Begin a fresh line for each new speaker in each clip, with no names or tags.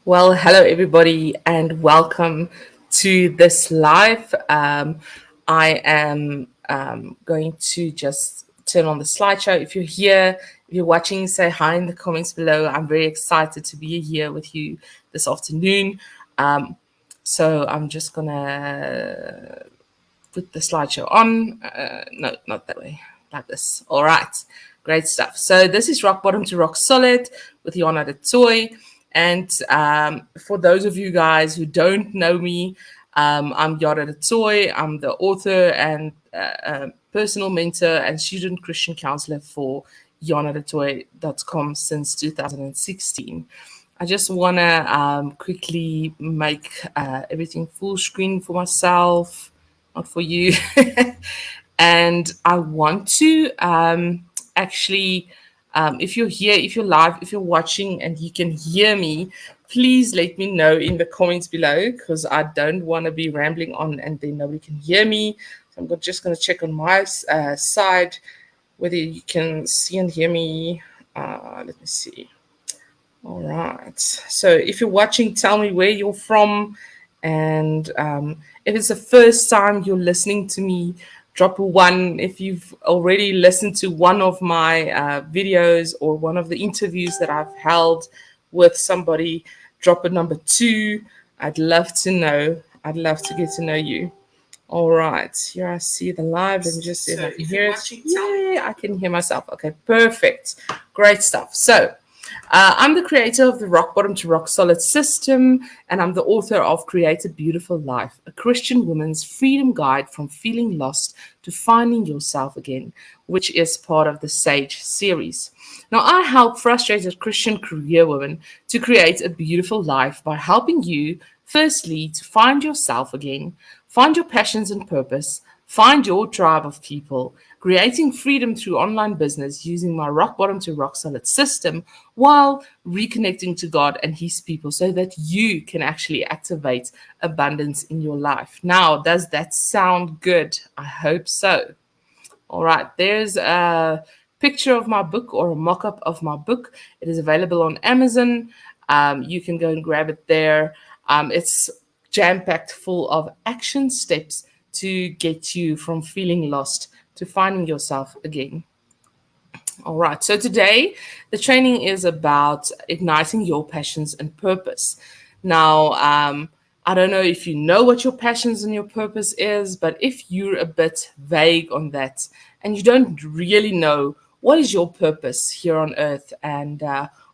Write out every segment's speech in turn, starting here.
Well, hello everybody, and welcome to this live. I am going to just turn on the slideshow. If you're here, if you're watching, say hi in the comments below. I'm very excited to be here with you this afternoon. So I'm just gonna put the slideshow on. No, not that way, like this. All right, great stuff. So this is Rock Bottom to Rock Solid with Yana the Toy. And for those of you guys who don't know me, I'm Yara the Toy. I'm the author and personal mentor and student Christian counselor for yanadetoy.com since 2016. I just want to quickly make everything full screen for myself, not for you. And I want to actually, if you're here, if you're live, if you're watching and you can hear me, please let me know in the comments below because I don't want to be rambling on and then nobody can hear me. So I'm just going to check on my side whether you can see and hear me. Let me see. All right. So if you're watching, tell me where you're from. And if it's the first time you're listening to me, drop a one. If you've already listened to one of my videos or one of the interviews that I've held with somebody, drop a number two. I'd love to know. I'd love to get to know you. All right. Here I see the live. Let me just see if I can hear it. Yeah, I can hear myself. Okay, perfect. Great stuff. So, I'm the creator of the Rock Bottom to Rock Solid system, and I'm the author of Create a Beautiful Life, a Christian woman's freedom guide from feeling lost to finding yourself again, which is part of the Sage series. Now, I help frustrated Christian career women to create a beautiful life by helping you, firstly, to find yourself again, find your passions and purpose, find your tribe of people, creating freedom through online business using my rock bottom to rock solid system while reconnecting to God and His people so that you can actually activate abundance in your life. Now, does that sound good? I hope so. All right, there's a picture of my book or a mock up of my book. It is available on Amazon. You can go and grab it there. It's jam packed full of action steps to get you from feeling lost to finding yourself again. All right, so today the training is about igniting your passions and purpose. Now, I don't know if you know what your passions and your purpose is, but if you're a bit vague on that and you don't really know what is your purpose here on earth and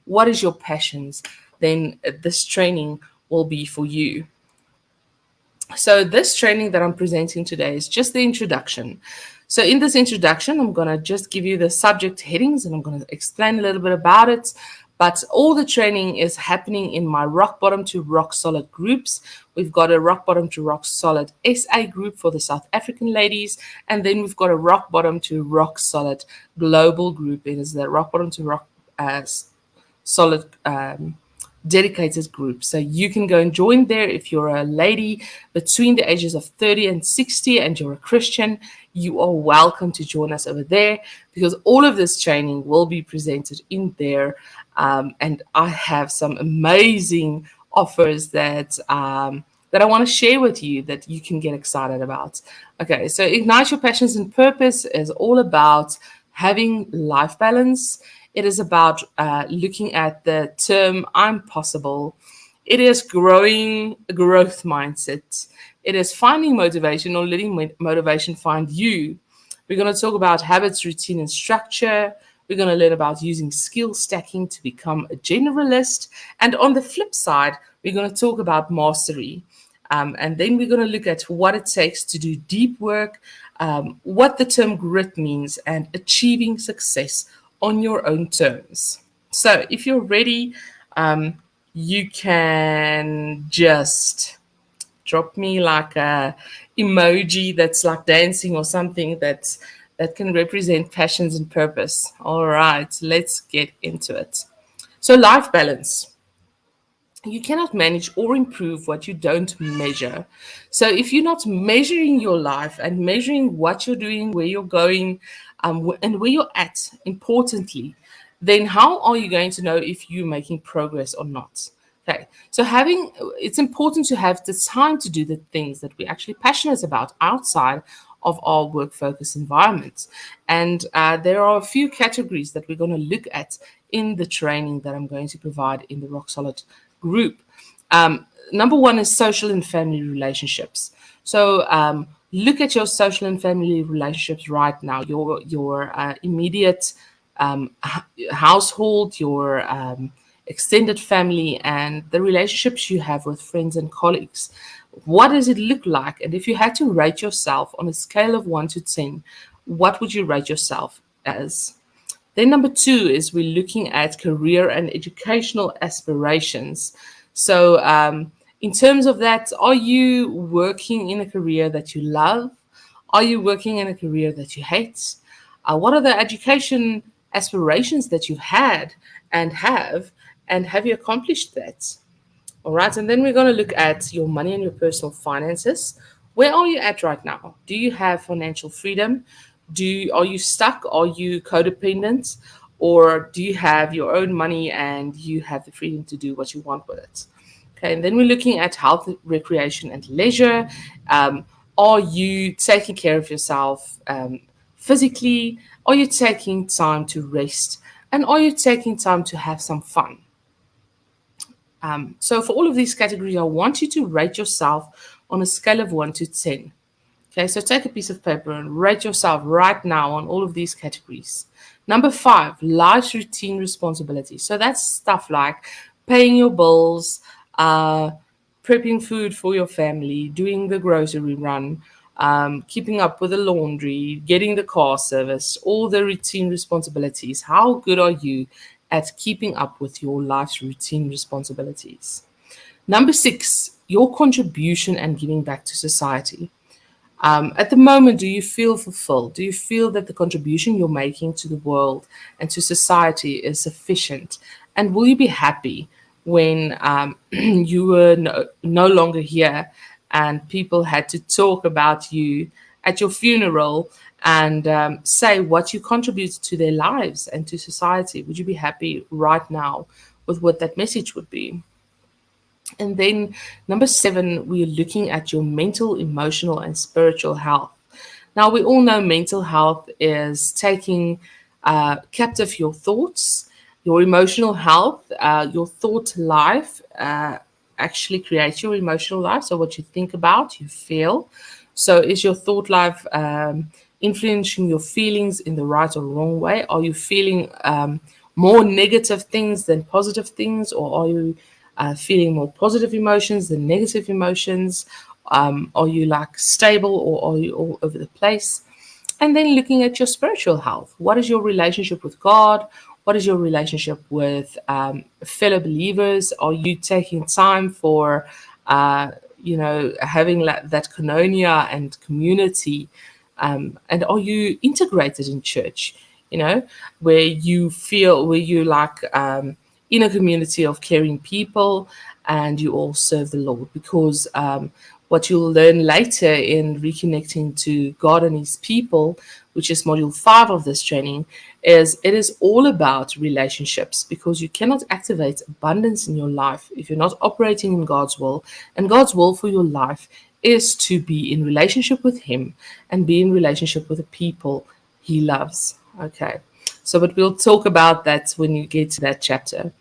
what is your passions, then this training will be for you. So this training that I'm presenting today is just the introduction. So in this introduction, I'm going to just give you the subject headings and I'm going to explain a little bit about it. But all the training is happening in my Rock Bottom to Rock Solid groups. We've got a Rock Bottom to Rock Solid SA group for the South African ladies. And then we've got a Rock Bottom to Rock Solid global group. It is the Rock Bottom to Rock Solid dedicated group. So you can go and join there if you're a lady between the ages of 30 and 60 and you're a Christian. You are welcome to join us over there because all of this training will be presented in there. And I have some amazing offers that I want to share with you that you can get excited about. Okay, so Ignite Your Passions and Purpose is all about having life balance. It is about looking at the term I'm possible. It is growing a growth mindset. It is finding motivation or letting motivation find you. We're going to talk about habits, routine, and structure. We're going to learn about using skill stacking to become a generalist. And on the flip side, we're going to talk about mastery. And then we're going to look at what it takes to do deep work, what the term grit means, and achieving success on your own terms. So if you're ready, you can just drop me like a emoji that's like dancing or something that can represent passions and purpose. All right, let's get into it. So life balance. You cannot manage or improve what you don't measure. So if you're not measuring your life and measuring what you're doing, where you're going, and where you're at, importantly, then how are you going to know if you're making progress or not? Okay, so having it's important to have the time to do the things that we're actually passionate about outside of our work focused environments. And there are a few categories that we're going to look at in the training that I'm going to provide in the Rocksolid group. Number one is social and family relationships. So look at your social and family relationships right now. Your immediate household, your extended family, and the relationships you have with friends and colleagues. What does it look like? And if you had to rate yourself on a scale of 1 to 10, what would you rate yourself as? Then number two is we're looking at career and educational aspirations. So in terms of that, are you working in a career that you love? Are you working in a career that you hate? What are the education aspirations that you've had and have you accomplished that? All right, and then we're going to look at your money and your personal finances. Where are you at right now? Do you have financial freedom? Are you stuck? Are you codependent? Or do you have your own money and you have the freedom to do what you want with it? Okay, and then we're looking at health, recreation, and leisure. Are you taking care of yourself physically? Are you taking time to rest? And are you taking time to have some fun? So for all of these categories, I want you to rate yourself on a scale of 1 to 10. Okay, so take a piece of paper and rate yourself right now on all of these categories. Number five, life's routine responsibilities. So that's stuff like paying your bills, uh, prepping food for your family, doing the grocery run, keeping up with the laundry, getting the car serviced, all the routine responsibilities. How good are you at keeping up with your life's routine responsibilities? Number six, your contribution and giving back to society. At the moment, do you feel fulfilled? Do you feel that the contribution you're making to the world and to society is sufficient? And will you be happy when you were no longer here and people had to talk about you at your funeral and say what you contributed to their lives and to society? Would you be happy right now with what that message would be? And then number seven, we're looking at your mental, emotional, and spiritual health. Now, we all know mental health is taking captive your thoughts, your emotional health, your thought life actually creates your emotional life. So, what you think about, you feel. So, is your thought life influencing your feelings in the right or wrong way? Are you feeling more negative things than positive things, or are you feeling more positive emotions than negative emotions? Are you like stable or are you all over the place? And then looking at your spiritual health. What is your relationship with God? What is your relationship with fellow believers? Are you taking time for, having that koinonia and community? And are you integrated in church? Where you feel, where you like in a community of caring people and you all serve the Lord. Because what you'll learn later in reconnecting to God and his people, which is module 5 of this training, is it is all about relationships, because you cannot activate abundance in your life if you're not operating in God's will. And God's will for your life is to be in relationship with him and be in relationship with the people he loves. Okay. So, but we'll talk about that when you get to that chapter.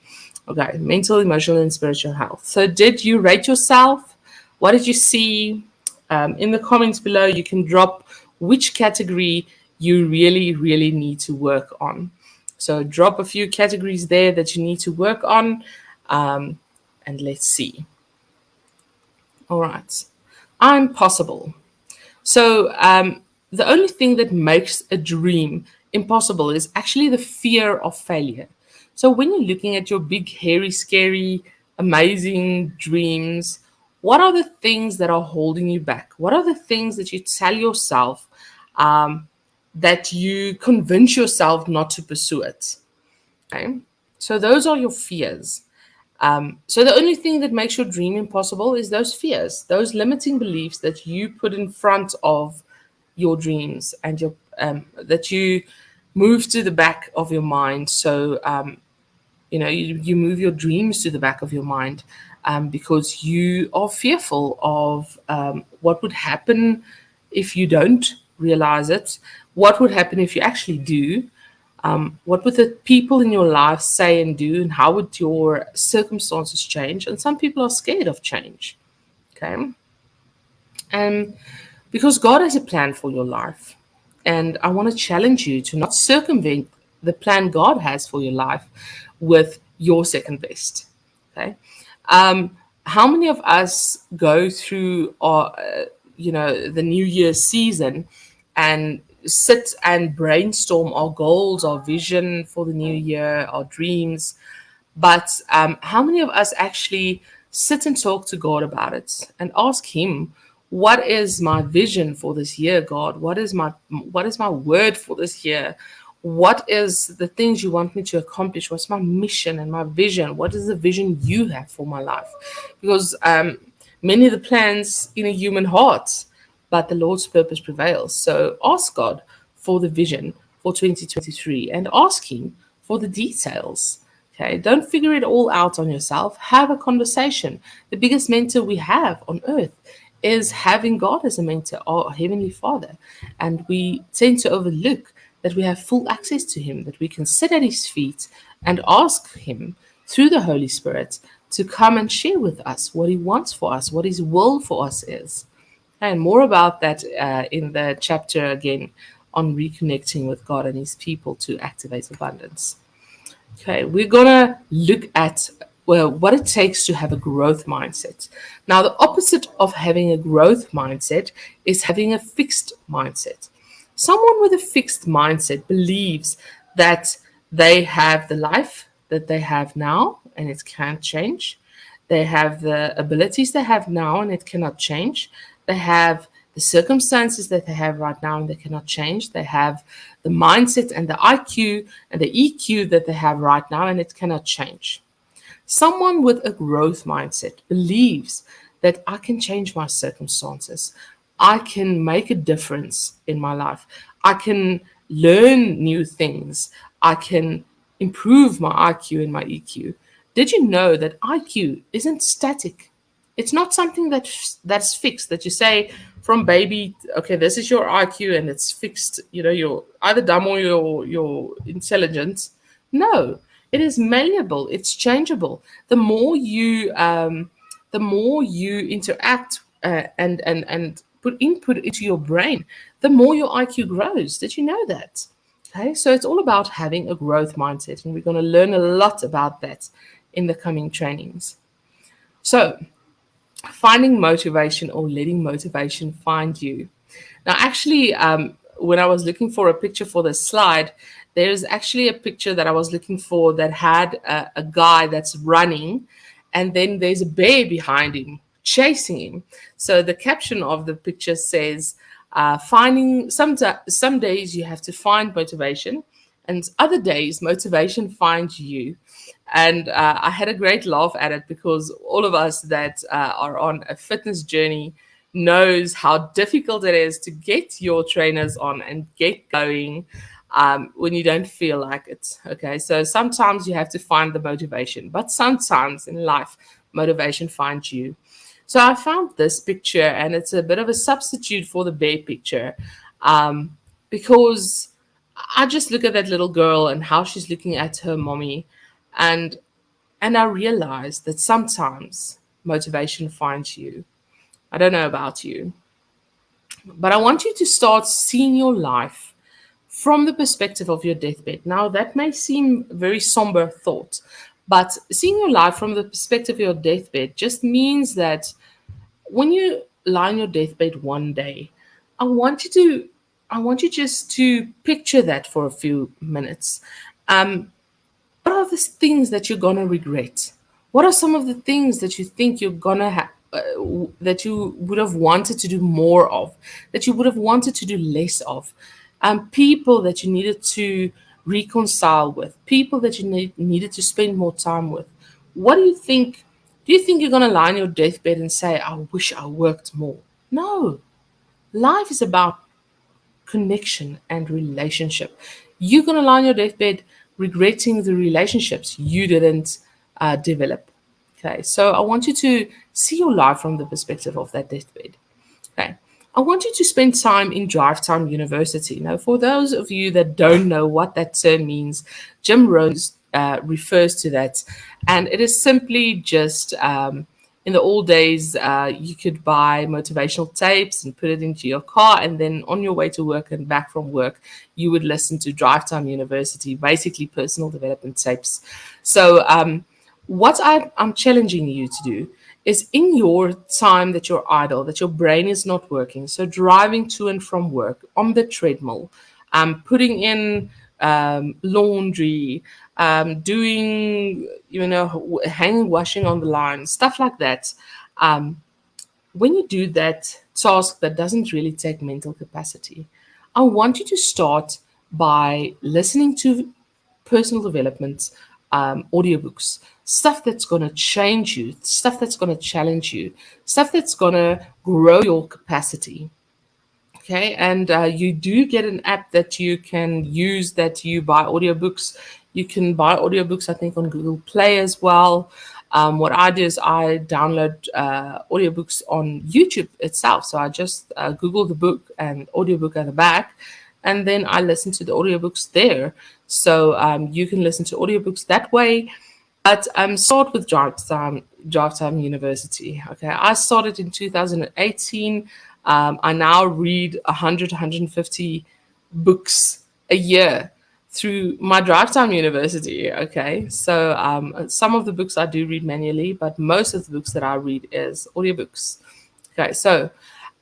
Okay, mental, emotional, and spiritual health. So, did you rate yourself? What did you see? In the comments below, you can drop which category you really, really need to work on. So, drop a few categories there that you need to work on, and let's see. All right. I'm possible. So, the only thing that makes a dream impossible is actually the fear of failure. So, when you're looking at your big, hairy, scary, amazing dreams, what are the things that are holding you back? What are the things that you tell yourself that you convince yourself not to pursue it? Okay. So, those are your fears. So the only thing that makes your dream impossible is those fears, those limiting beliefs that you put in front of your dreams and your that you move to the back of your mind. So You move your dreams to the back of your mind, because you are fearful of what would happen if you don't realize it, what would happen if you actually do, what would the people in your life say and do, and how would your circumstances change. And some people are scared of change. Okay. And because God has a plan for your life. And I want to challenge you to not circumvent the plan God has for your life with your second best. Okay. How many of us go through the New Year's season and sit and brainstorm our goals, our vision for the new year, our dreams, but how many of us actually sit and talk to God about it and ask Him, "What is my vision for this year, God? What is my word for this year? What is the things you want me to accomplish? What's my mission and my vision? What is the vision you have for my life?" Because many of the plans in a human heart, but the Lord's purpose prevails. So ask God for the vision for 2023 and ask Him for the details. Okay, don't figure it all out on yourself. Have a conversation. The biggest mentor we have on earth is having God as a mentor, our Heavenly Father. And we tend to overlook that we have full access to Him, that we can sit at His feet and ask Him through the Holy Spirit to come and share with us what He wants for us, what His will for us is. And more about that in the chapter again on reconnecting with God and His people to activate abundance. Okay, we're gonna look at what it takes to have a growth mindset. Now, the opposite of having a growth mindset is having a fixed mindset. Someone with a fixed mindset believes that they have the life that they have now and it can't change. They have the abilities they have now and it cannot change. They have the circumstances that they have right now and they cannot change. They have the mindset and the IQ and the EQ that they have right now and it cannot change. Someone with a growth mindset believes that I can change my circumstances. I can make a difference in my life. I can learn new things. I can improve my IQ and my EQ. Did you know that IQ isn't static? It's not something that's fixed, that you say from baby, okay, this is your IQ and it's fixed, you're either dumb or you're intelligent. No, it is malleable, it's changeable. The more you interact and put input into your brain, the more your IQ grows. Did you know that? Okay, so it's all about having a growth mindset, and we're going to learn a lot about that in the coming trainings. So, finding motivation or letting motivation find you. Now, actually, when I was looking for a picture for this slide, there's actually a picture that I was looking for that had a guy that's running, and then there's a bear behind him chasing him. So the caption of the picture says, "Finding some days you have to find motivation, and other days motivation finds you." And I had a great laugh at it because all of us that are on a fitness journey knows how difficult it is to get your trainers on and get going when you don't feel like it. Okay, so sometimes you have to find the motivation, but sometimes in life, motivation finds you. So I found this picture, and it's a bit of a substitute for the bear picture, because I just look at that little girl and how she's looking at her mommy, and I realized that sometimes motivation finds you. I don't know about you, but I want you to start seeing your life from the perspective of your deathbed. Now, that may seem a very somber thought, but seeing your life from the perspective of your deathbed just means that when you lie on your deathbed one day, I want you to I want you just to picture that for a few minutes. What are the things that you're gonna regret? What are some of the things that you think you're gonna have? That you would have wanted to do more of, that you would have wanted to do less of, people that you needed to reconcile with, people that you needed to spend more time with. What do you think? Do you think you're going to lie on your deathbed and say, "I wish I worked more"? No. Life is about connection and relationship. You're going to lie on your deathbed regretting the relationships you didn't develop. Okay, so I want you to see your life from the perspective of that deathbed. Okay. I want you to spend time in Drive Time University. Now, for those of you that don't know what that term means, Jim Rohn refers to that. And it is simply just in the old days, you could buy motivational tapes and put it into your car. And then on your way to work and back from work, you would listen to Drive Time University, basically personal development tapes. So, what I'm challenging you to do is in your time that you're idle, that your brain is not working, so driving to and from work on the treadmill, putting in laundry, doing, hanging washing on the line, stuff like that. When you do that task that doesn't really take mental capacity, I want you to start by listening to personal development audiobooks, stuff that's going to change you, stuff that's going to challenge you, stuff that's going to grow your capacity. Okay, and you do get an app that you can use that you buy audiobooks. You can buy audiobooks, I think, on Google Play as well. What I do is I download audiobooks on YouTube itself. So I just Google the book and audiobook at the back, and then I listen to the audiobooks there. So you can listen to audiobooks that way. But start with Drive Time University. Okay, I started in 2018. I now read 100, 150 books a year through my Drive Time University. Okay, so some of the books I do read manually, but most of the books that I read is audiobooks. Okay, so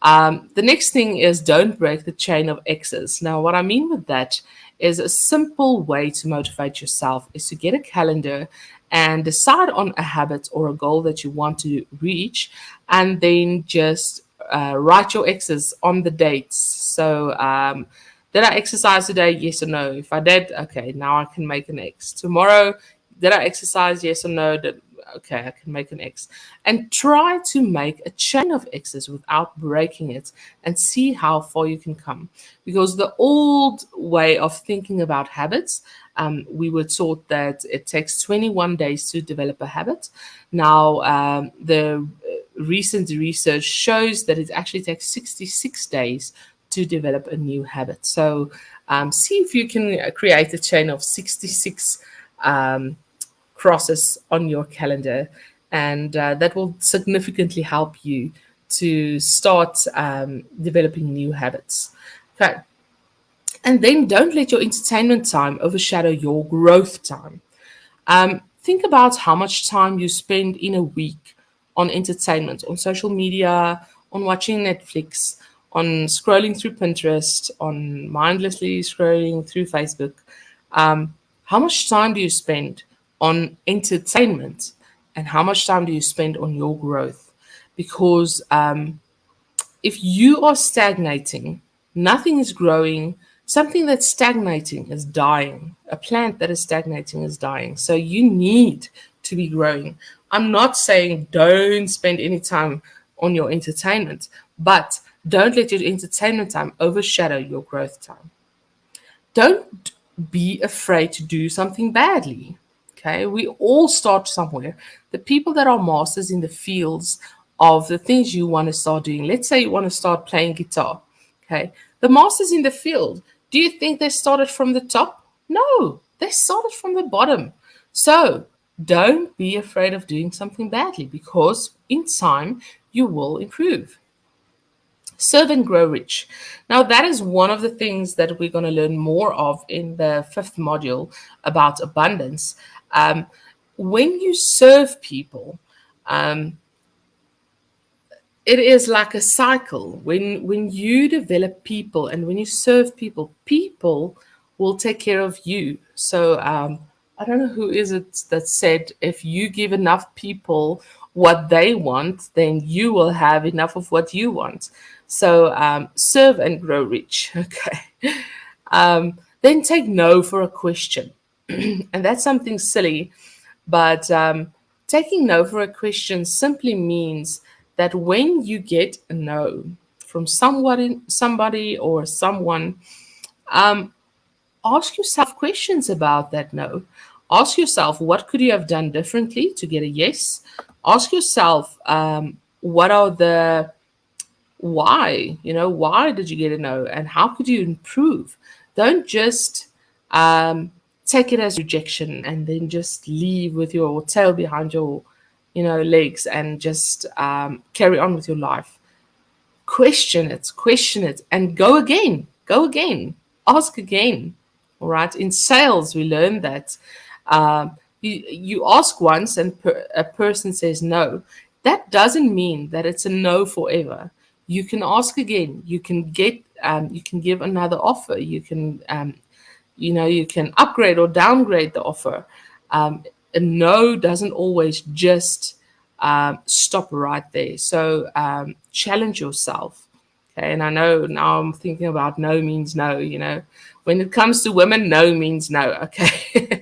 the next thing is don't break the chain of X's. Now, what I mean with that is a simple way to motivate yourself is to get a calendar and decide on a habit or a goal that you want to reach, and then just write your X's on the dates. So, did I exercise today? Yes or no? If I did, okay, now I can make an X. Tomorrow, did I exercise? Yes or no? Okay, I can make an X. And try to make a chain of X's without breaking it and see how far you can come. Because the old way of thinking about habits, we were taught that it takes 21 days to develop a habit. Now, the recent research shows that it actually takes 66 days to develop a new habit. So, see if you can create a chain of 66 crosses on your calendar, and that will significantly help you to start developing new habits. Okay. And then don't let your entertainment time overshadow your growth time. Think about how much time you spend in a week on entertainment, on social media, on watching Netflix, on scrolling through Pinterest, on mindlessly scrolling through Facebook. How much time do you spend on entertainment, and how much time do you spend on your growth? Because if you are stagnating, nothing is growing. Something that's stagnating is dying. A plant that is stagnating is dying. So you need to be growing. I'm not saying don't spend any time on your entertainment, but don't let your entertainment time overshadow your growth time. Don't be afraid to do something badly. Okay, we all start somewhere. The people that are masters in the fields of the things you want to start doing, let's say you want to start playing guitar. Okay, the masters in the field, do you think they started from the top? No, they started from the bottom. So don't be afraid of doing something badly, because in time you will improve. Serve and grow rich. Now, that is one of the things that we're going to learn more of in the fifth module about abundance. Um, when you serve people, um, it is like a cycle. When you develop people and when you serve people, people will take care of you. So I don't know who is it that said, if you give enough people what they want, then you will have enough of what you want. So serve and grow rich. Okay. Then take no for a question. And that's something silly, but taking no for a question simply means that when you get a no from somebody or someone, ask yourself questions about that no. Ask yourself, what could you have done differently to get a yes? Ask yourself, what are the why? Why did you get a no, and how could you improve? Don't just um, take it as rejection and then just leave with your tail behind your, legs and just carry on with your life. Question it, and go again, ask again. All right. In sales, we learn that you ask once and a person says no. That doesn't mean that it's a no forever. You can ask again. You can give another offer. You can upgrade or downgrade the offer. A no doesn't always just stop right there. So challenge yourself. Okay, and I know now I'm thinking about no means no. When it comes to women, no means no. Okay,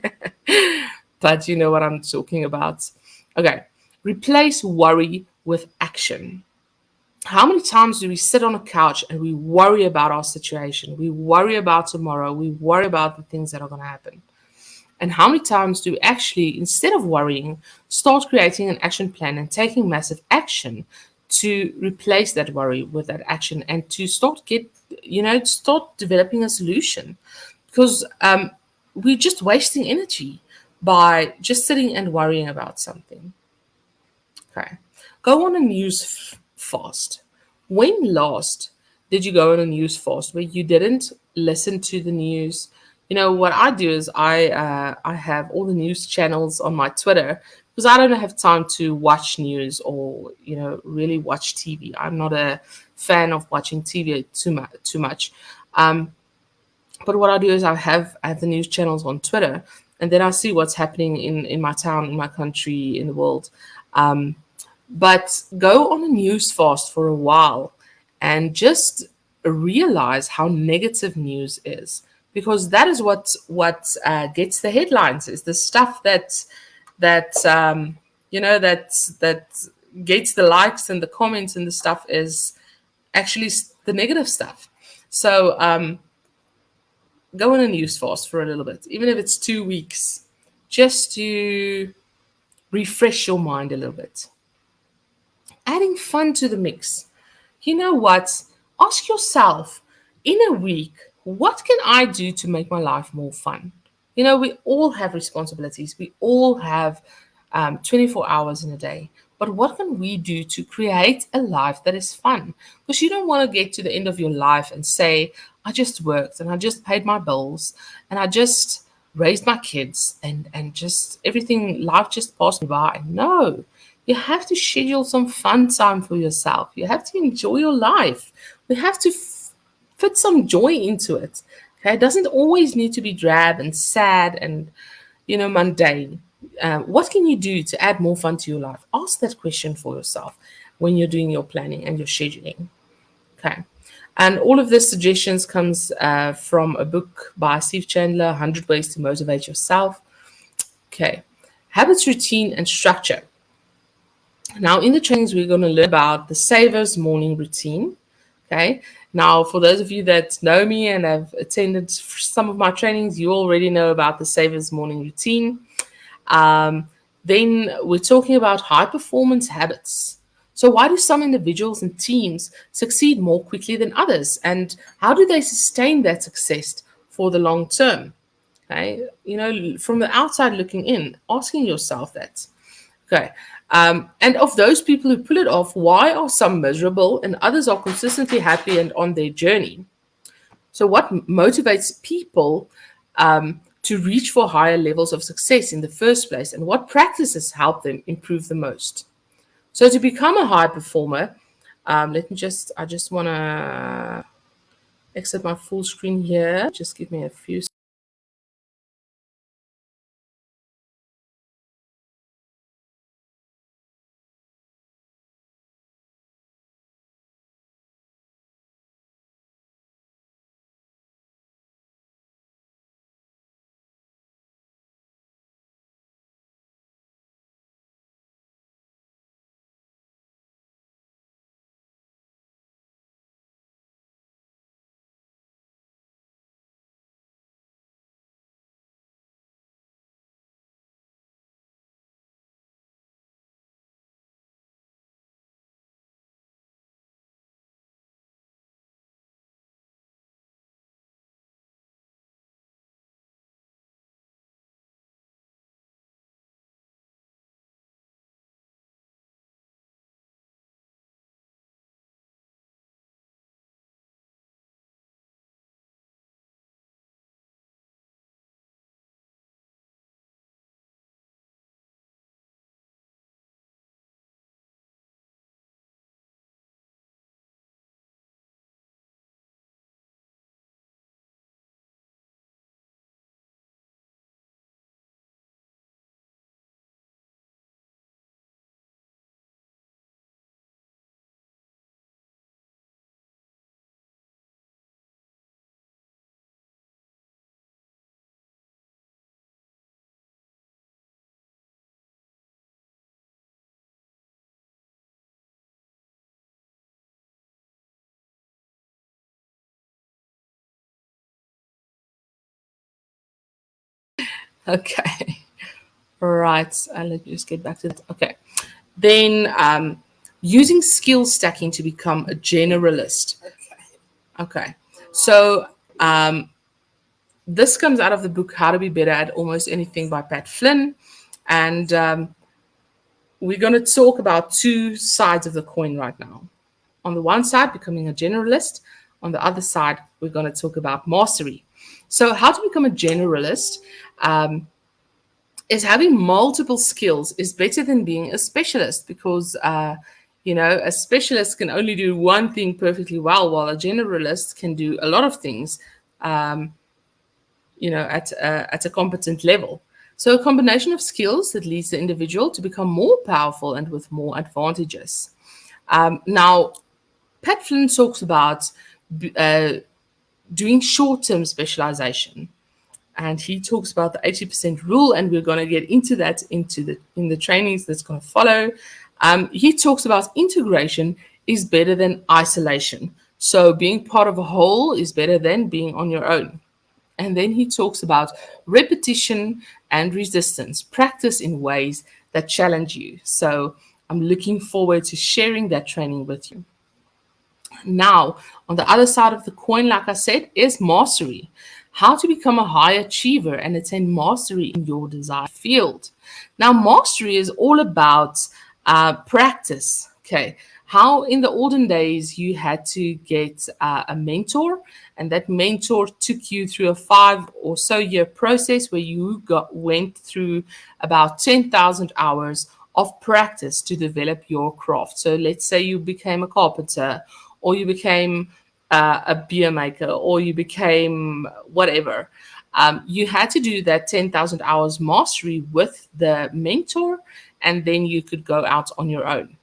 but you know what I'm talking about. Okay, replace worry with action. How many times do we sit on a couch and we worry about our situation? We worry about tomorrow. We worry about the things that are going to happen. And how many times do we actually, instead of worrying, start creating an action plan and taking massive action to replace that worry with that action and to start developing a solution? Because we're just wasting energy by just sitting and worrying about something. Okay. Go on a news fast. When last did you go on a news fast where you didn't listen to the news? What I do is I have all the news channels on my Twitter because I don't have time to watch news or really watch TV. I'm not a fan of watching TV too much. But what I do is I have the news channels on Twitter, and then I see what's happening in my town, in my country, in the world. But go on a news fast for a while and just realize how negative news is, because that is what gets the headlines, is the stuff that gets the likes and the comments, and the stuff is actually the negative stuff. So go on a news fast for a little bit, even if it's 2 weeks, just to refresh your mind a little bit. Adding fun to the mix. You know what? Ask yourself, in a week, what can I do to make my life more fun? We all have responsibilities. We all have 24 hours in a day. But what can we do to create a life that is fun? Because you don't want to get to the end of your life and say, I just worked and I just paid my bills and I just raised my kids and just everything, life just passed me by. No, you have to schedule some fun time for yourself. You have to enjoy your life. We have to put some joy into it. Okay, it doesn't always need to be drab and sad and mundane. What can you do to add more fun to your life? Ask that question for yourself when you're doing your planning and your scheduling. Okay. And all of this suggestions comes from a book by Steve Chandler, 100 Ways to Motivate Yourself. Okay. Habits, routine, and structure. Now, in the trainings, we're going to learn about the Savers morning routine. Okay. Now, for those of you that know me and have attended some of my trainings, you already know about the Savers morning routine. Then we're talking about high performance habits. So, why do some individuals and teams succeed more quickly than others? And how do they sustain that success for the long term? Okay. From the outside looking in, asking yourself that. Okay. And of those people who pull it off, why are some miserable and others are consistently happy and on their journey? So, what motivates people to reach for higher levels of success in the first place, and what practices help them improve the most? So, to become a high performer, I just want to exit my full screen here. Just give me a few Okay. Right. Let me just get back to that. Okay. Then using skill stacking to become a generalist. Okay. So this comes out of the book How to Be Better at Almost Anything by Pat Flynn. And we're going to talk about two sides of the coin right now. On the one side, becoming a generalist. On the other side, we're going to talk about mastery. So, how to become a generalist is having multiple skills is better than being a specialist because, a specialist can only do one thing perfectly well, while a generalist can do a lot of things, at a competent level. So, a combination of skills that leads the individual to become more powerful and with more advantages. Now, Pat Flynn talks about uh, doing short-term specialization, and he talks about the 80% rule, and we're going to get into that in the trainings that's going to follow. He talks about integration is better than isolation. So being part of a whole is better than being on your own. And then he talks about repetition and resistance, practice in ways that challenge you. So I'm looking forward to sharing that training with you. Now, on the other side of the coin, like I said, is mastery. How to become a high achiever and attain mastery in your desired field. Now, mastery is all about practice. Okay. How in the olden days you had to get a mentor, and that mentor took you through a 5 or so year process where you went through about 10,000 hours of practice to develop your craft. So let's say you became a carpenter, or you became a beer maker, or you became whatever. You had to do that 10,000 hours mastery with the mentor, and then you could go out on your own.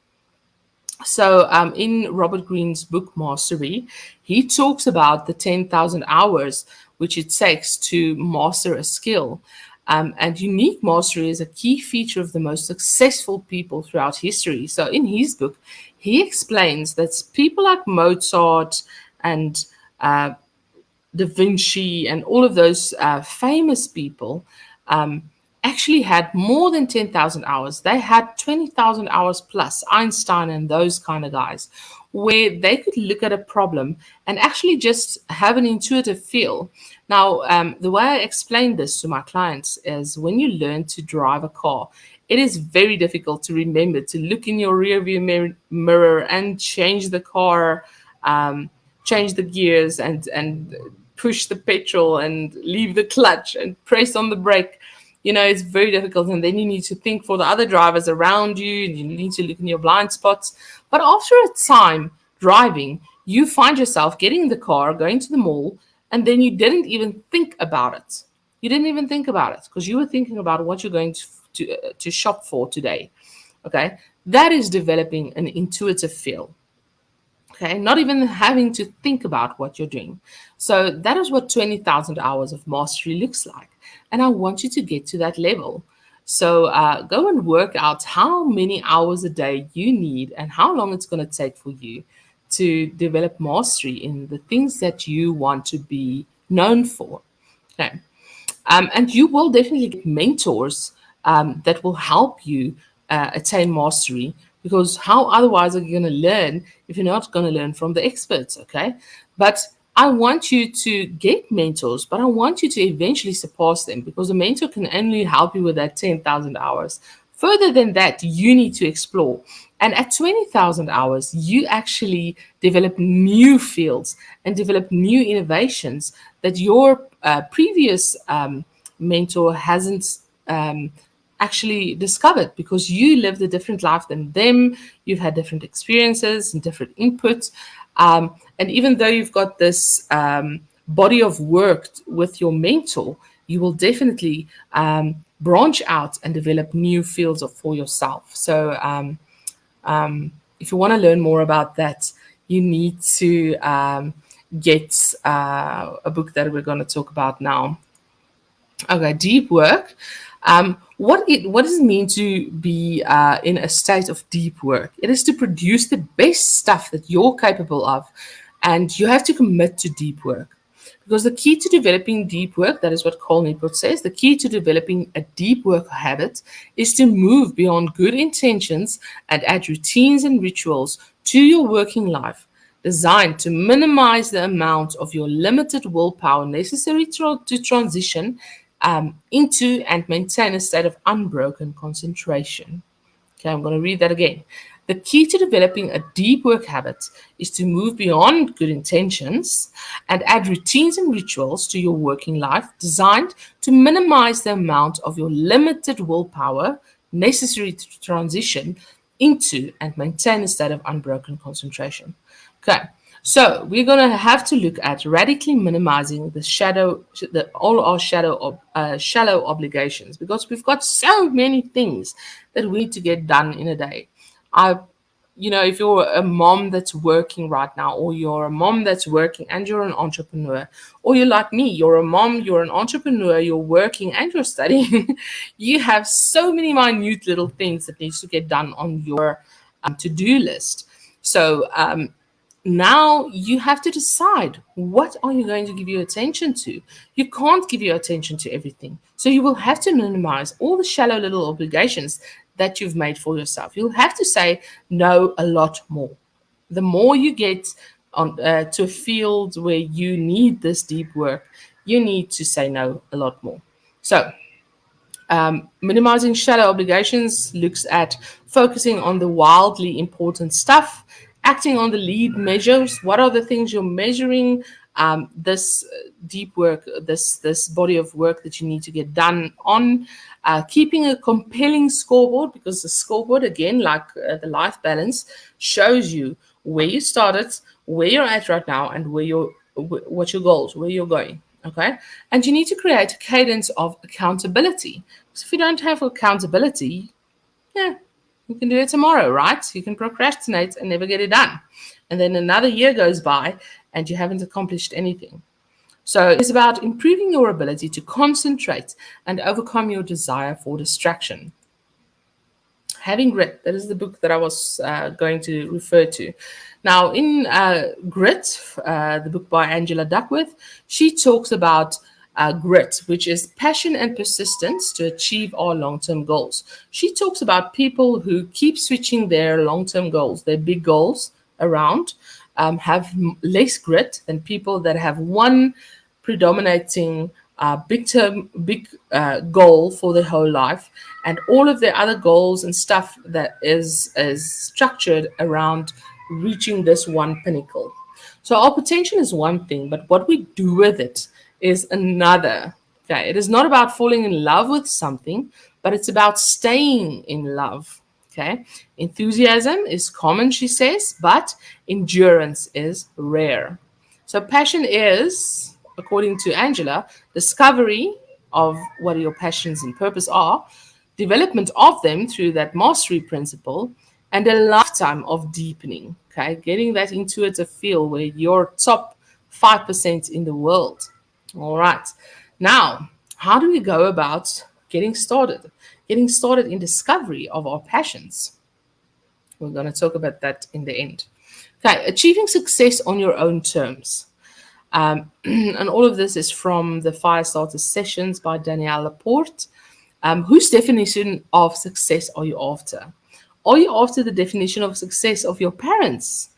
So, in Robert Greene's book Mastery, he talks about the 10,000 hours which it takes to master a skill. And unique mastery is a key feature of the most successful people throughout history. So, in his book, he explains that people like Mozart and Da Vinci and all of those famous people actually had more than 10,000 hours. They had 20,000 hours plus, Einstein and those kind of guys, where they could look at a problem and actually just have an intuitive feel. Now, the way I explain this to my clients is when you learn to drive a car, it is very difficult to remember to look in your rearview mirror and change the car, change the gears, and push the petrol and leave the clutch and press on the brake. It's very difficult. And then you need to think for the other drivers around you, and you need to look in your blind spots. But after a time driving, you find yourself getting in the car, going to the mall, and then you didn't even think about it. You didn't even think about it because you were thinking about what you're going to shop for today. Okay. That is developing an intuitive feel. Okay, not even having to think about what you're doing. So that is what 20,000 hours of mastery looks like. And I want you to get to that level. So go and work out how many hours a day you need and how long it's going to take for you to develop mastery in the things that you want to be known for. Okay. And you will definitely get mentors that will help you attain mastery, because how otherwise are you going to learn if you're not going to learn from the experts? Okay. But I want you to get mentors, but I want you to eventually surpass them, because a mentor can only help you with that 10,000 hours. Further than that, you need to explore. And at 20,000 hours, you actually develop new fields and develop new innovations that your previous mentor hasn't actually discovered, because you lived a different life than them. You've had different experiences and different inputs. And even though you've got this body of work with your mentor, you will definitely branch out and develop new fields for yourself. So if you want to learn more about that, you need to get a book that we're going to talk about now. Okay, deep work. What does it mean to be in a state of deep work? It is to produce the best stuff that you're capable of, and you have to commit to deep work. Because the key to developing deep work, that is what Cole Newport says, the key to developing a deep work habit is to move beyond good intentions and add routines and rituals to your working life designed to minimize the amount of your limited willpower necessary to transition into and maintain a state of unbroken concentration. Okay, I'm going to read that again. The key to developing a deep work habit is to move beyond good intentions and add routines and rituals to your working life designed to minimize the amount of your limited willpower necessary to transition into and maintain a state of unbroken concentration. Okay, so we're going to have to look at radically minimizing all our shallow obligations, because we've got so many things that we need to get done in a day. I if you're a mom that's working right now, or you're a mom that's working and you're an entrepreneur, or you're like me, you're a mom, you're an entrepreneur, you're working and you're studying, you have so many minute little things that needs to get done on your to-do list. So now you have to decide, what are you going to give your attention to? You can't give your attention to everything. So you will have to minimize all the shallow little obligations that you've made for yourself. You'll have to say no a lot more. The more you get on to a field where you need this deep work, you need to say no a lot more. So minimizing shallow obligations looks at focusing on the wildly important stuff, acting on the lead measures. What are the things you're measuring? This deep work, this body of work that you need to get done on. Keeping a compelling scoreboard, because the scoreboard, again, like the life balance, shows you where you started, where you're at right now, and what's your goals, where you're going. Okay, and you need to create a cadence of accountability. So if you don't have accountability, yeah, you can do it tomorrow, right? You can procrastinate and never get it done. And then another year goes by and you haven't accomplished anything. So it's about improving your ability to concentrate and overcome your desire for distraction. Having Grit, that is the book that I was going to refer to. Now, in Grit, the book by Angela Duckworth, she talks about grit, which is passion and persistence to achieve our long term goals. She talks about people who keep switching their long term goals, their big goals around, have less grit than people that have one predominating big goal for their whole life, and all of their other goals and stuff that is structured around reaching this one pinnacle. So our potential is one thing, but what we do with it is another. Okay, it is not about falling in love with something, but it's about staying in love. Okay, enthusiasm is common, she says, but endurance is rare. So passion is, according to Angela, discovery of what your passions and purpose are, development of them through that mastery principle, and a lifetime of deepening. Okay, getting that intuitive feel where you're top 5% in the world. All right. Now, how do we go about getting started? Getting started in discovery of our passions. We're going to talk about that in the end. Okay, achieving success on your own terms. And all of this is from the Firestarter Sessions by Danielle Laporte. Whose definition of success are you after? Are you after the definition of success of your parents?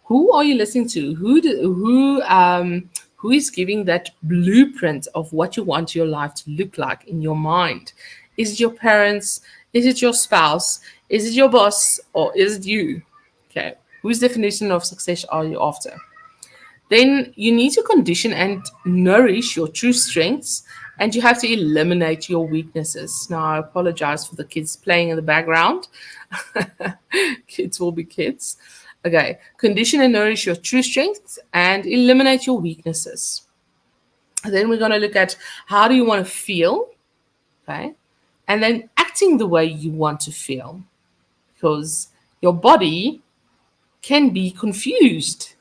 Who are you listening to? Who is giving that blueprint of what you want your life to look like in your mind? Is it your parents? Is it your spouse? Is it your boss? Or is it you? Okay. Whose definition of success are you after? Then you need to condition and nourish your true strengths, and you have to eliminate your weaknesses. Now, I apologize for the kids playing in the background. Kids will be kids. Okay, condition and nourish your true strengths and eliminate your weaknesses. Then we're going to look at how do you want to feel, okay, and then acting the way you want to feel, because your body can be confused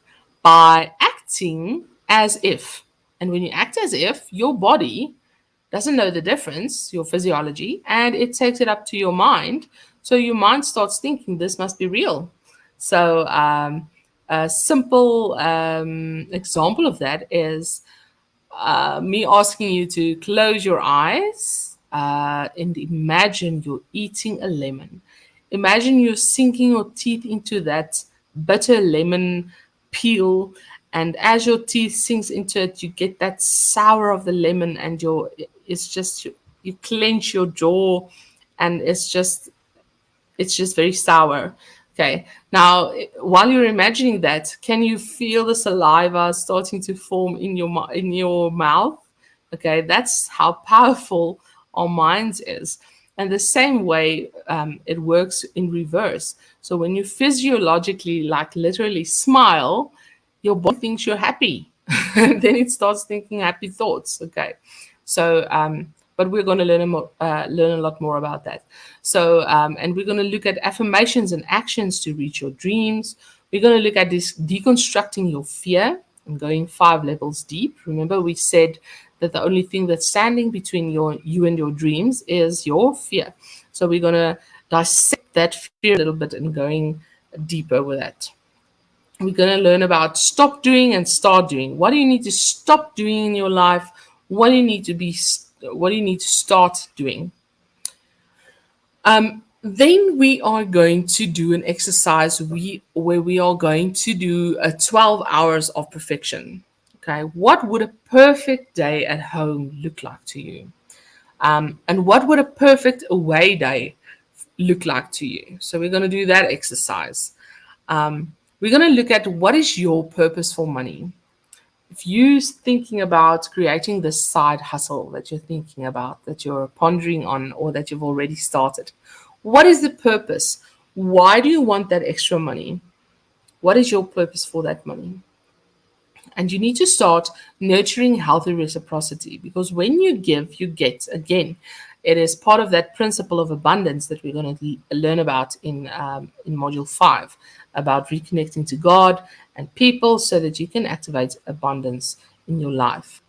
by acting as if. And when you act as if, your body doesn't know the difference, your physiology, and it takes it up to your mind. So your mind starts thinking this must be real. So a simple example of that is me asking you to close your eyes and imagine you're eating a lemon. Imagine you're sinking your teeth into that bitter lemon peel, and as your teeth sinks into it, you get that sour of the lemon, and it's just you clench your jaw, and it's just very sour. Okay. Now, while you're imagining that, can you feel the saliva starting to form in your mouth? Okay, that's how powerful our minds is. And the same way it works in reverse. So when you physiologically, like literally smile, your body thinks you're happy. And then it starts thinking happy thoughts. Okay. So, but we're going to learn a lot more about that. So, and we're going to look at affirmations and actions to reach your dreams. We're going to look at this deconstructing your fear and going 5 levels deep. Remember, we said that the only thing that's standing between you and your dreams is your fear. So we're going to dissect that fear a little bit and going deeper with that. We're going to learn about stop doing and start doing. What do you need to stop doing in your life? What do you need to be? What do you need to start doing? Then we are going to do an exercise where we are going to do a 12 hours of perfection. Okay, what would a perfect day at home look like to you? And what would a perfect away day look like to you? So we're going to do that exercise. We're going to look at what is your purpose for money. If you're thinking about creating this side hustle that you're thinking about, that you're pondering on, or that you've already started, what is the purpose? Why do you want that extra money? What is your purpose for that money? And you need to start nurturing healthy reciprocity, because when you give, you get again. It is part of that principle of abundance that we're going to learn about in Module 5 about reconnecting to God and people so that you can activate abundance in your life.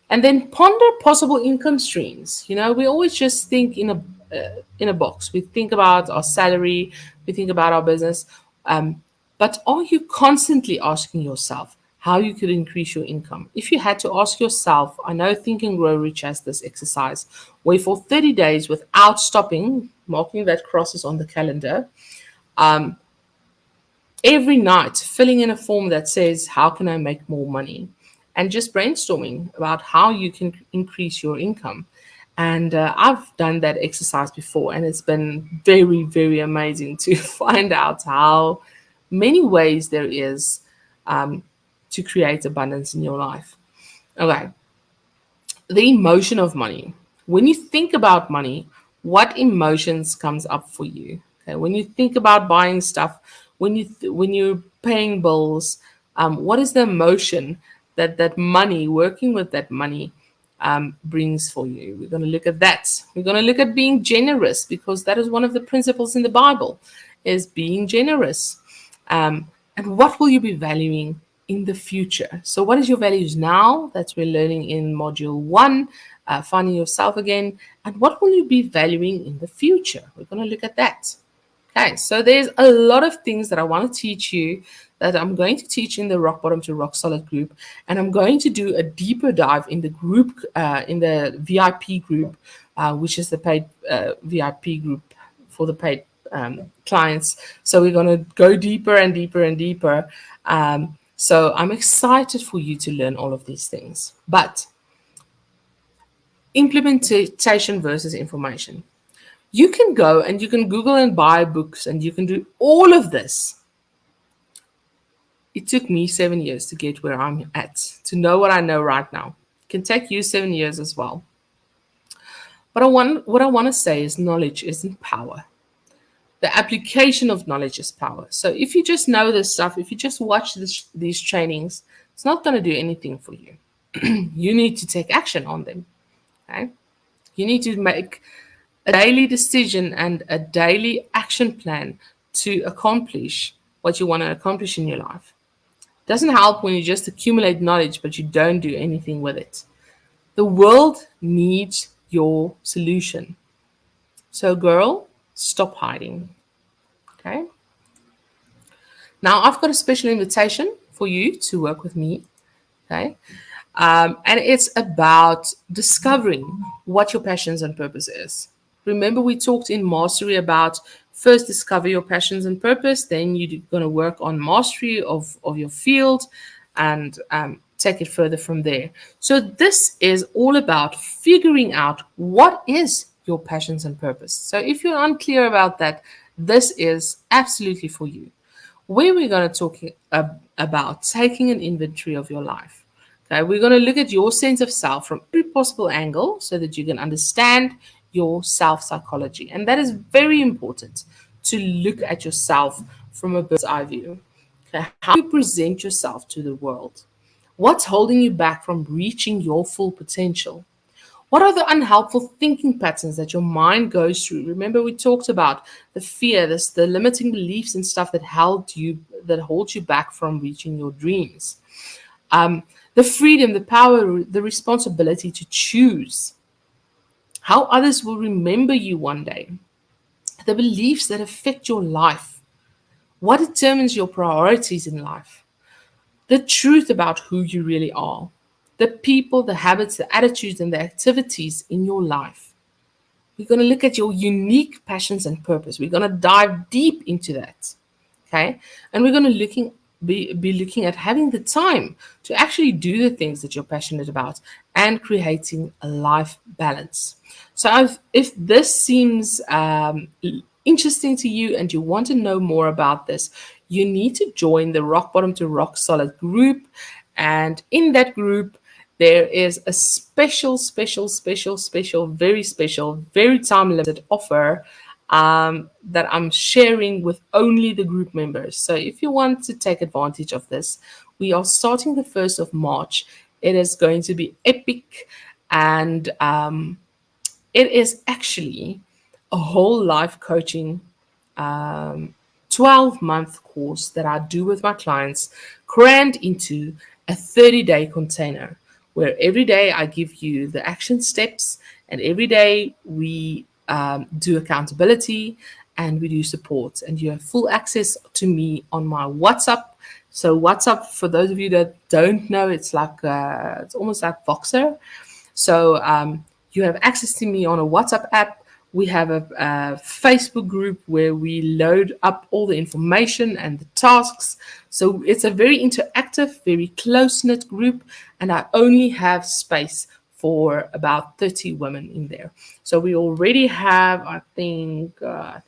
And then ponder possible income streams. We always just think in a box. We think about our salary, we think about our business, but are you constantly asking yourself how you could increase your income? If you had to ask yourself, I know Think and Grow Rich has this exercise where for 30 days without stopping, marking that crosses on the calendar, every night filling in a form that says, how can I make more money? And just brainstorming about how you can increase your income. And I've done that exercise before, and it's been very, very amazing to find out how many ways there is to create abundance in your life. Okay, the emotion of money. When you think about money, what emotions comes up for you? Okay, when you think about buying stuff, when you're paying bills, what is the emotion that money, working with that money, brings for you? We're going to look at that. We're going to look at being generous, because that is one of the principles in the Bible, is being generous. And what will you be valuing in the future? So, what is your values now? That's we're learning in Module 1, finding yourself again. And what will you be valuing in the future? We're going to look at that. Okay, so there's a lot of things that I want to teach you that I'm going to teach in the Rock Bottom to Rocksolid group, and I'm going to do a deeper dive in the group, in the VIP group, which is the paid VIP group for the paid clients. So we're going to go deeper and deeper and deeper. So I'm excited for you to learn all of these things. But implementation versus information. You can go and you can Google and buy books and you can do all of this. It took me 7 years to get where I'm at, to know what I know right now. It can take you 7 years as well. But what I want to say is knowledge isn't power. The application of knowledge is power. So if you just know this stuff, if you just watch these trainings, it's not going to do anything for you. You need to take action on them. Okay? You need to make a daily decision and a daily action plan to accomplish what you want to accomplish in your life. It doesn't help when you just accumulate knowledge but you don't do anything with it. The world needs your solution. So, girl, stop hiding. Okay? Now, I've got a special invitation for you to work with me. Okay? And it's about discovering what your passions and purpose is. Remember, we talked in mastery about first discover your passions and purpose, then you're going to work on mastery of your field and take it further from there. So, this is all about figuring out what is your passions and purpose. So, if you're unclear about that, this is absolutely for you. Where we're going to talk about taking an inventory of your life. Okay, we're going to look at your sense of self from every possible angle so that you can understand your self psychology. And that is very important to look at yourself from a bird's eye view. Okay, how you present yourself to the world. What's holding you back from reaching your full potential? What are the unhelpful thinking patterns that your mind goes through? Remember, we talked about the fear, the limiting beliefs and stuff that holds you back from reaching your dreams. The freedom, the power, the responsibility to choose how others will remember you one day, the beliefs that affect your life, what determines your priorities in life, the truth about who you really are, the people, the habits, the attitudes, and the activities in your life. We're going to look at your unique passions and purpose. We're going to dive deep into that. Okay. And we're going to be looking at having the time to actually do the things that you're passionate about and creating a life balance. So if this seems interesting to you and you want to know more about this, you need to join the Rock Bottom to Rock Solid group. And in that group, there is a very time limited offer that I'm sharing with only the group members. So if you want to take advantage of this, we are starting the 1st of March. It is going to be epic, and it is actually a whole life coaching 12-month course that I do with my clients, crammed into a 30-day container where every day I give you the action steps, and every day we do accountability and we do support, and you have full access to me on my WhatsApp. So WhatsApp, for those of you that don't know, it's it's almost like Voxer. So you have access to me on a WhatsApp app. We have a Facebook group where we load up all the information and the tasks. So it's a very interactive, very close-knit group, and I only have space for about 30 women in there. So we already have, I think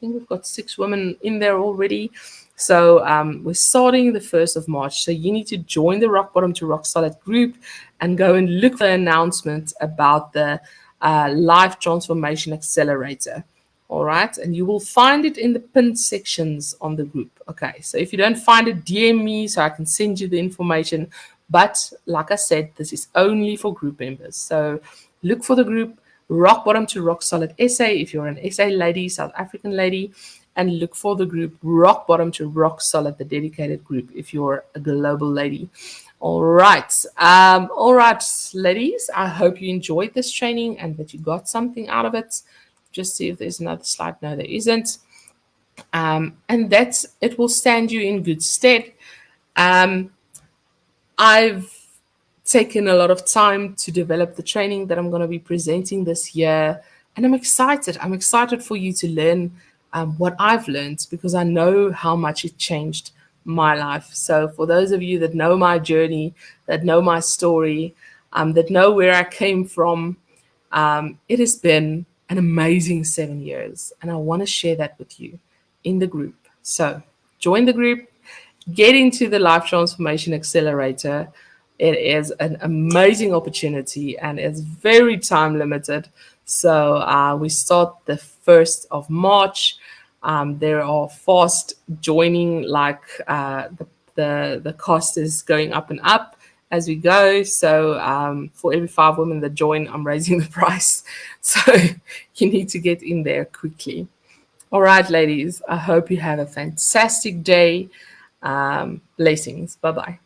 we've got 6 women in there already. So we're starting the 1st of March. So you need to join the Rock Bottom to Rock Solid group and go and look for the announcement about the Life Transformation Accelerator. All right. And you will find it in the pinned sections on the group. Okay. So if you don't find it, DM me so I can send you the information. But like I said, this is only for group members. So look for the group Rock Bottom to Rock Solid SA if you're an SA lady, South African lady, and look for the group Rock Bottom to Rock Solid, the dedicated group, if you're a global lady. All right, ladies. I hope you enjoyed this training and that you got something out of it. Just see if there's another slide. No, there isn't. And that's it. Will stand you in good stead. I've taken a lot of time to develop the training that I'm going to be presenting this year, and I'm excited. I'm excited for you to learn what I've learned, because I know how much it changed my life. So for those of you that know my journey, that know my story, that know where I came from, it has been an amazing 7 years, and I want to share that with you in the group. So join the group, get into the Life Transformation Accelerator. It is an amazing opportunity and it's very time limited. So we start the 1st of March. There are fast joining, like the cost is going up and up as we go. So for every 5 women that join, I'm raising the price. So you need to get in there quickly. All right, ladies, I hope you have a fantastic day. Blessings. Bye-bye.